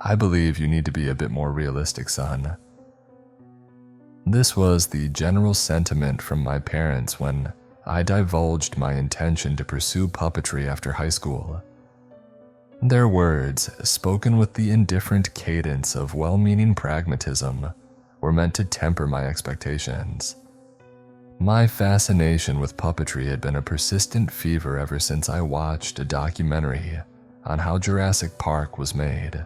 I believe you need to be a bit more realistic, son." This was the general sentiment from my parents when I divulged my intention to pursue puppetry after high school. Their words, spoken with the indifferent cadence of well-meaning pragmatism, were meant to temper my expectations. My fascination with puppetry had been a persistent fever ever since I watched a documentary on how Jurassic Park was made.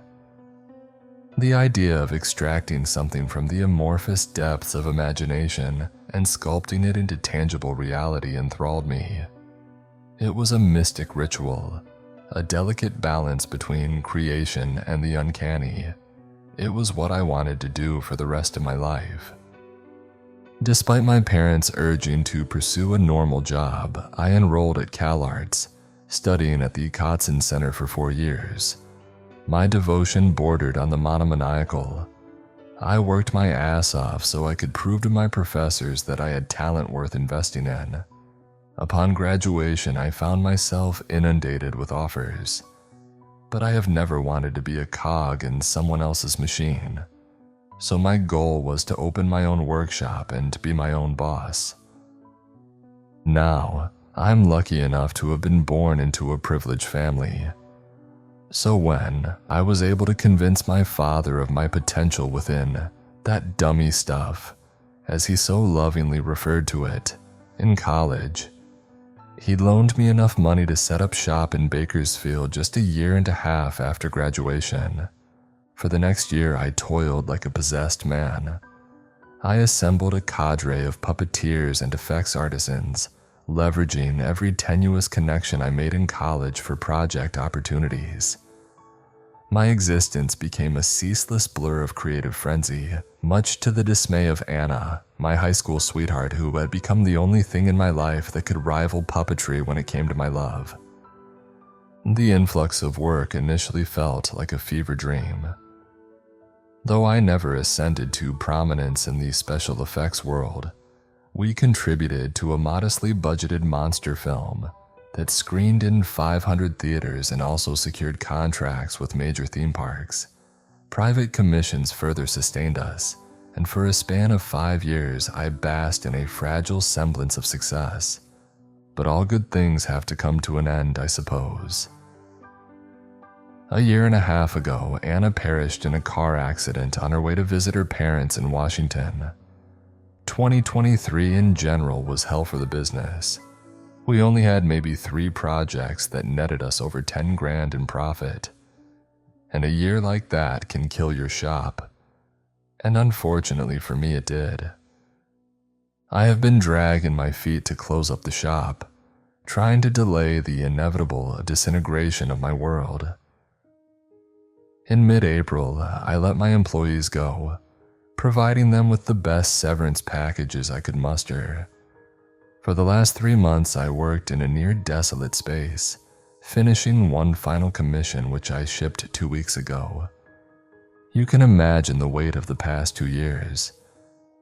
The idea of extracting something from the amorphous depths of imagination and sculpting it into tangible reality enthralled me. It was a mystic ritual, a delicate balance between creation and the uncanny. It was what I wanted to do for the rest of my life. Despite my parents urging to pursue a normal job, I enrolled at CalArts, studying at the Kotzen Center for 4 years. My devotion bordered on the monomaniacal. I worked my ass off so I could prove to my professors that I had talent worth investing in. Upon graduation, I found myself inundated with offers. But I have never wanted to be a cog in someone else's machine. So my goal was to open my own workshop and be my own boss. Now, I'm lucky enough to have been born into a privileged family. So when I was able to convince my father of my potential within that dummy stuff, as he so lovingly referred to it, in college, he loaned me enough money to set up shop in Bakersfield just a year and a half after graduation. For the next year, I toiled like a possessed man. I assembled a cadre of puppeteers and effects artisans, leveraging every tenuous connection I made in college for project opportunities. My existence became a ceaseless blur of creative frenzy, much to the dismay of Anna, my high school sweetheart who had become the only thing in my life that could rival puppetry when it came to my love. The influx of work initially felt like a fever dream. Though I never ascended to prominence in the special effects world, we contributed to a modestly budgeted monster film that screened in 500 theaters and also secured contracts with major theme parks. Private commissions further sustained us, and for a span of 5 years I basked in a fragile semblance of success. But all good things have to come to an end, I suppose. A year and a half ago, Anna perished in a car accident on her way to visit her parents in Washington. 2023 in general was hell for the business. We only had maybe 3 projects that netted us over 10 grand in profit. And a year like that can kill your shop. And unfortunately for me it did. I have been dragging my feet to close up the shop, trying to delay the inevitable disintegration of my world. In mid-April, I let my employees go, providing them with the best severance packages I could muster. For the last 3 months, I worked in a near-desolate space, finishing one final commission which I shipped 2 weeks ago. You can imagine the weight of the past 2 years.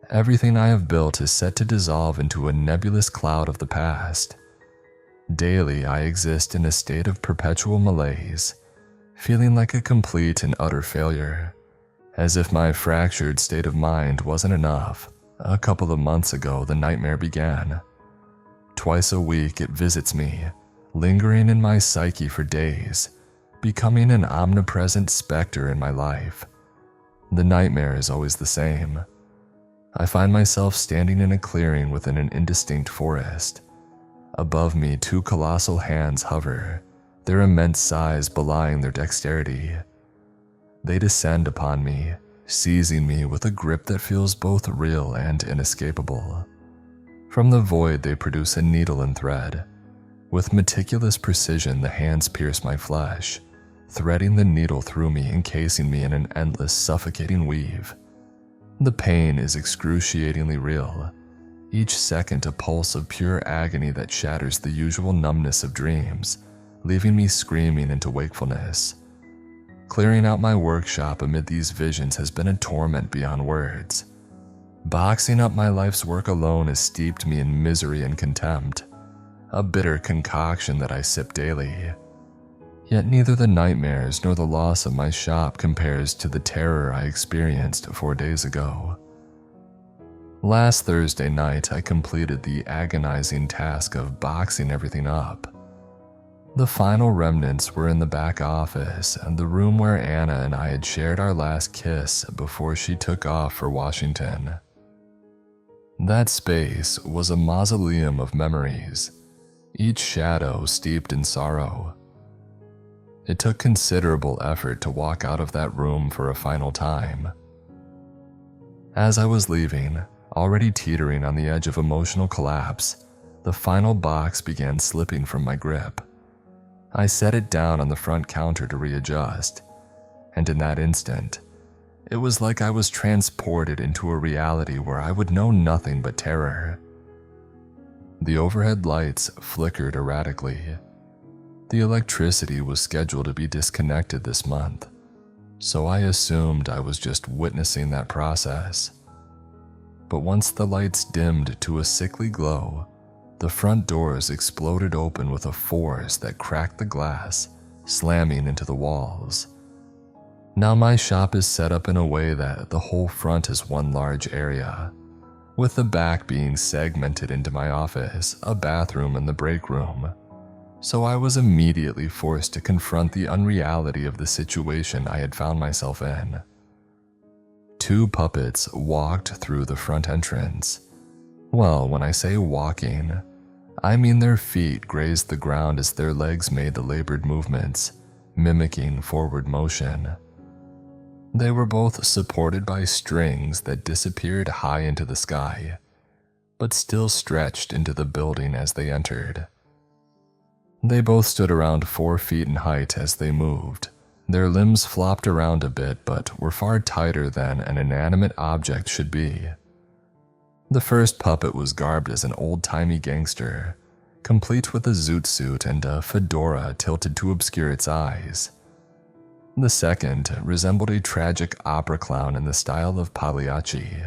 Everything I have built is set to dissolve into a nebulous cloud of the past. Daily, I exist in a state of perpetual malaise, feeling like a complete and utter failure. As if my fractured state of mind wasn't enough, a couple of months ago the nightmare began. Twice a week it visits me, lingering in my psyche for days, becoming an omnipresent specter in my life. The nightmare is always the same. I find myself standing in a clearing within an indistinct forest. Above me, 2 colossal hands hover, their immense size belying their dexterity. They descend upon me, seizing me with a grip that feels both real and inescapable. From the void they produce a needle and thread. With meticulous precision the hands pierce my flesh, threading the needle through me, encasing me in an endless, suffocating weave. The pain is excruciatingly real, each second a pulse of pure agony that shatters the usual numbness of dreams, leaving me screaming into wakefulness. Clearing out my workshop amid these visions has been a torment beyond words. Boxing up my life's work alone has steeped me in misery and contempt, a bitter concoction that I sip daily. Yet neither the nightmares nor the loss of my shop compares to the terror I experienced 4 days ago. Last Thursday night, I completed the agonizing task of boxing everything up. The final remnants were in the back office and the room where Anna and I had shared our last kiss before she took off for Washington. That space was a mausoleum of memories, each shadow steeped in sorrow. It took considerable effort to walk out of that room for a final time. As I was leaving, already teetering on the edge of emotional collapse, the final box began slipping from my grip. I set it down on the front counter to readjust, and in that instant, it was like I was transported into a reality where I would know nothing but terror. The overhead lights flickered erratically. The electricity was scheduled to be disconnected this month, so I assumed I was just witnessing that process. But once the lights dimmed to a sickly glow, the front doors exploded open with a force that cracked the glass, slamming into the walls. Now my shop is set up in a way that the whole front is one large area, with the back being segmented into my office, a bathroom, and the break room. So I was immediately forced to confront the unreality of the situation I had found myself in. 2 puppets walked through the front entrance. Well, when I say walking, I mean their feet grazed the ground as their legs made the labored movements, mimicking forward motion. They were both supported by strings that disappeared high into the sky, but still stretched into the building as they entered. They both stood around 4 feet in height as they moved. Their limbs flopped around a bit, but were far tighter than an inanimate object should be. The first puppet was garbed as an old-timey gangster, complete with a zoot suit and a fedora tilted to obscure its eyes. The second resembled a tragic opera clown in the style of Pagliacci.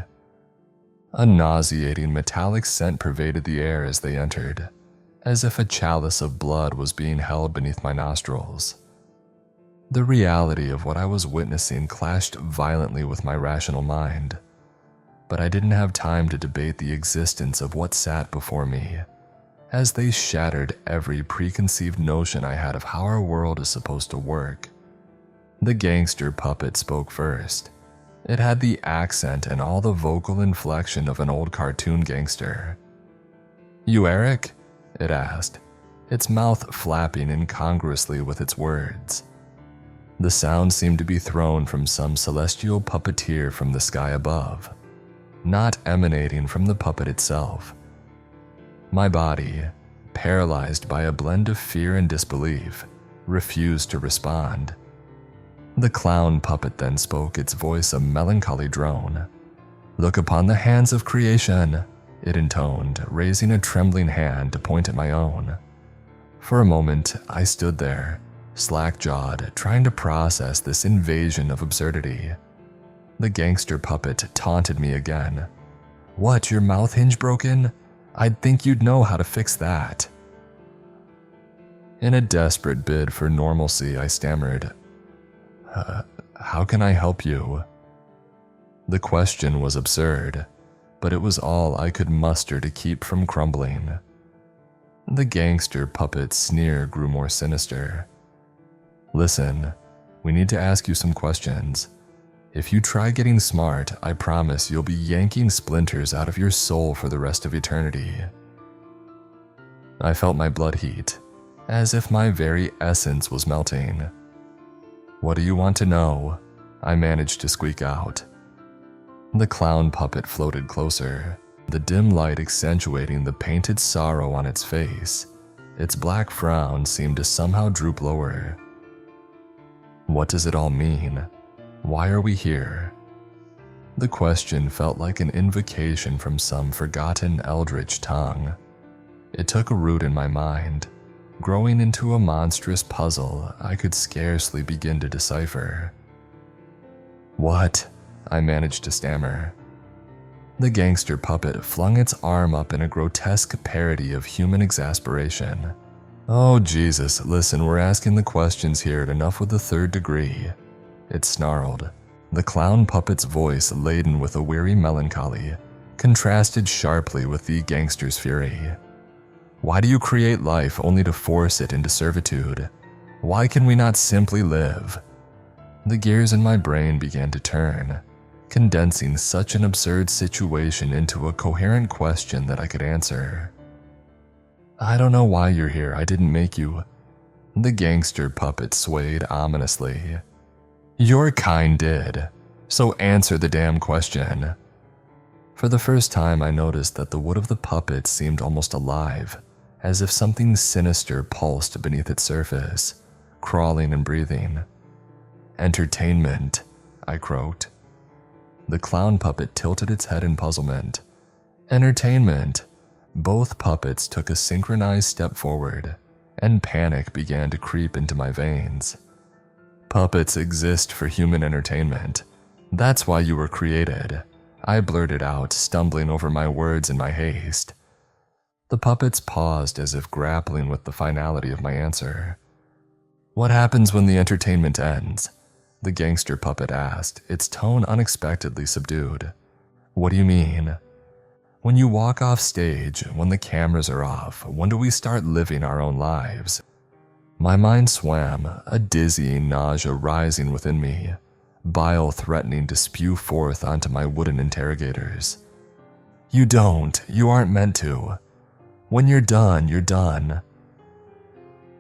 A nauseating metallic scent pervaded the air as they entered, as if a chalice of blood was being held beneath my nostrils. The reality of what I was witnessing clashed violently with my rational mind, but I didn't have time to debate the existence of what sat before me, as they shattered every preconceived notion I had of how our world is supposed to work. The gangster puppet spoke first. It had the accent and all the vocal inflection of an old cartoon gangster. "You Eric?" it asked, its mouth flapping incongruously with its words. The sound seemed to be thrown from some celestial puppeteer from the sky above, not emanating from the puppet itself. My body, paralyzed by a blend of fear and disbelief, refused to respond. The clown puppet then spoke, its voice a melancholy drone. "Look upon the hands of creation," it intoned, raising a trembling hand to point at my own. For a moment, I stood there, slack-jawed, trying to process this invasion of absurdity. The gangster puppet taunted me again. "What, your mouth hinge broken? I'd think you'd know how to fix that." In a desperate bid for normalcy, I stammered, "How can I help you?" The question was absurd, but it was all I could muster to keep from crumbling. The gangster puppet's sneer grew more sinister. "Listen, we need to ask you some questions. If you try getting smart, I promise you'll be yanking splinters out of your soul for the rest of eternity." I felt my blood heat, as if my very essence was melting. "What do you want to know?" I managed to squeak out. The clown puppet floated closer, the dim light accentuating the painted sorrow on its face. Its black frown seemed to somehow droop lower. "What does it all mean? Why are we here?" The question felt like an invocation from some forgotten eldritch tongue. It took a root in my mind, growing into a monstrous puzzle I could scarcely begin to decipher. "What?" I managed to stammer. The gangster puppet flung its arm up in a grotesque parody of human exasperation. "Oh, Jesus, listen, we're asking the questions here at Enough with the Third Degree," it snarled, the clown puppet's voice laden with a weary melancholy, contrasted sharply with the gangster's fury. "Why do you create life only to force it into servitude? Why can we not simply live?" The gears in my brain began to turn, condensing such an absurd situation into a coherent question that I could answer. "I don't know why you're here, I didn't make you." The gangster puppet swayed ominously. "Your kind did, so answer the damn question." For the first time, I noticed that the wood of the puppet seemed almost alive, as if something sinister pulsed beneath its surface, crawling and breathing. "Entertainment," I croaked. The clown puppet tilted its head in puzzlement. "Entertainment." Both puppets took a synchronized step forward, and panic began to creep into my veins. "Puppets exist for human entertainment. That's why you were created," I blurted out, stumbling over my words in my haste. The puppets paused as if grappling with the finality of my answer. "What happens when the entertainment ends?" the gangster puppet asked, its tone unexpectedly subdued. "What do you mean?" "When you walk off stage, when the cameras are off, when do we start living our own lives?" My mind swam, a dizzying nausea rising within me, bile threatening to spew forth onto my wooden interrogators. "You don't. You aren't meant to. When you're done, you're done."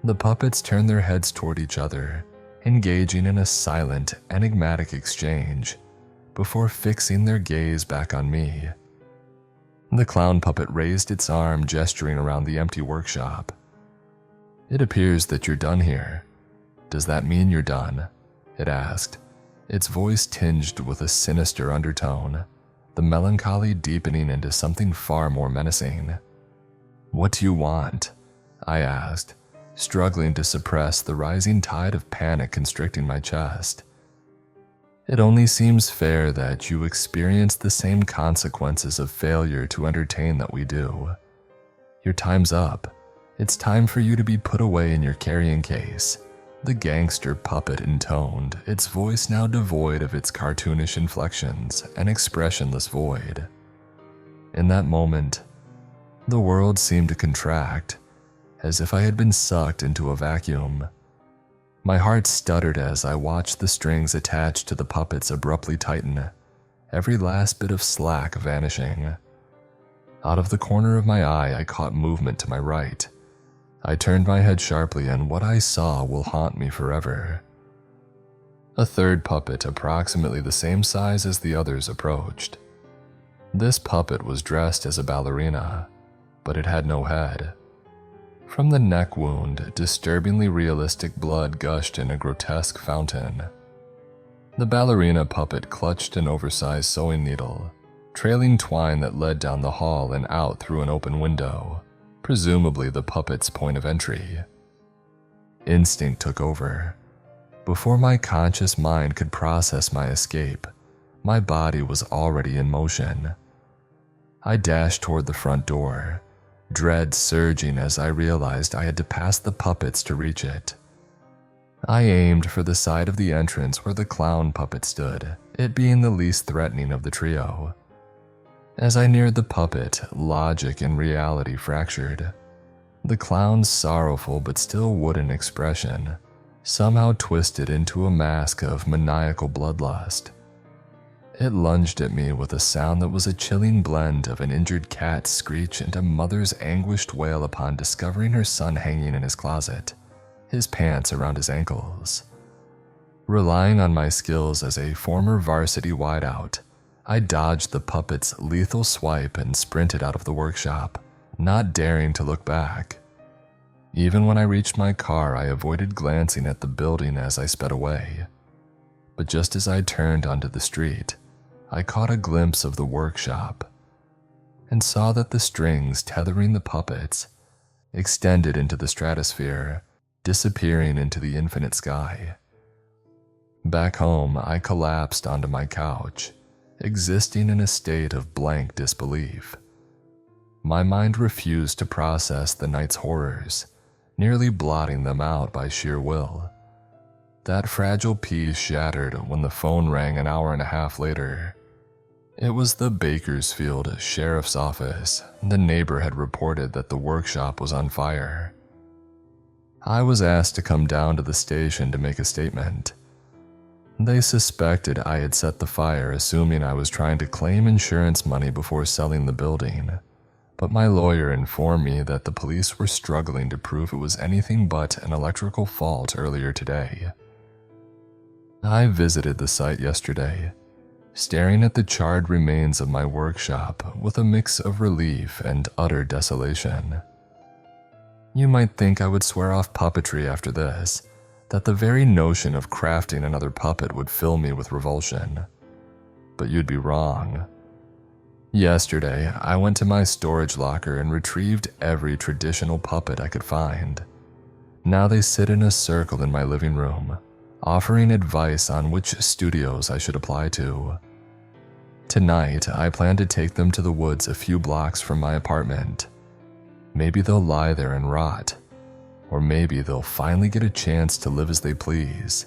The puppets turned their heads toward each other, engaging in a silent, enigmatic exchange, before fixing their gaze back on me. The clown puppet raised its arm, gesturing around the empty workshop. "It appears that you're done here. Does that mean you're done?" it asked, its voice tinged with a sinister undertone, the melancholy deepening into something far more menacing. "What do you want?" I asked, struggling to suppress the rising tide of panic constricting my chest. "It only seems fair that you experience the same consequences of failure to entertain that we do. Your time's up. It's time for you to be put away in your carrying case," the gangster puppet intoned, its voice now devoid of its cartoonish inflections, an expressionless void. In that moment, the world seemed to contract, as if I had been sucked into a vacuum. My heart stuttered as I watched the strings attached to the puppets abruptly tighten, every last bit of slack vanishing. Out of the corner of my eye, I caught movement to my right. I turned my head sharply, and what I saw will haunt me forever. A third puppet, approximately the same size as the others, approached. This puppet was dressed as a ballerina, but it had no head. From the neck wound, disturbingly realistic blood gushed in a grotesque fountain. The ballerina puppet clutched an oversized sewing needle, trailing twine that led down the hall and out through an open window, presumably the puppet's point of entry. Instinct took over. Before my conscious mind could process my escape, my body was already in motion. I dashed toward the front door, dread surging as I realized I had to pass the puppets to reach it. I aimed for the side of the entrance where the clown puppet stood, it being the least threatening of the trio. As I neared the puppet, logic and reality fractured. The clown's sorrowful but still wooden expression somehow twisted into a mask of maniacal bloodlust. It lunged at me with a sound that was a chilling blend of an injured cat's screech and a mother's anguished wail upon discovering her son hanging in his closet, his pants around his ankles. Relying on my skills as a former varsity wideout, I dodged the puppet's lethal swipe and sprinted out of the workshop, not daring to look back. Even when I reached my car, I avoided glancing at the building as I sped away. But just as I turned onto the street, I caught a glimpse of the workshop and saw that the strings tethering the puppets extended into the stratosphere, disappearing into the infinite sky. Back home, I collapsed onto my couch, existing in a state of blank disbelief. My mind refused to process the night's horrors, nearly blotting them out by sheer will. That fragile piece shattered when the phone rang an hour and a half later. It was the Bakersfield Sheriff's Office. The neighbor had reported that the workshop was on fire. I was asked to come down to the station to make a statement. They suspected I had set the fire, assuming I was trying to claim insurance money before selling the building, but my lawyer informed me that the police were struggling to prove it was anything but an electrical fault earlier today. I visited the site yesterday, staring at the charred remains of my workshop with a mix of relief and utter desolation. You might think I would swear off puppetry after this, that the very notion of crafting another puppet would fill me with revulsion. But you'd be wrong. Yesterday, I went to my storage locker and retrieved every traditional puppet I could find. Now they sit in a circle in my living room, offering advice on which studios I should apply to. Tonight, I plan to take them to the woods a few blocks from my apartment. Maybe they'll lie there and rot, or maybe they'll finally get a chance to live as they please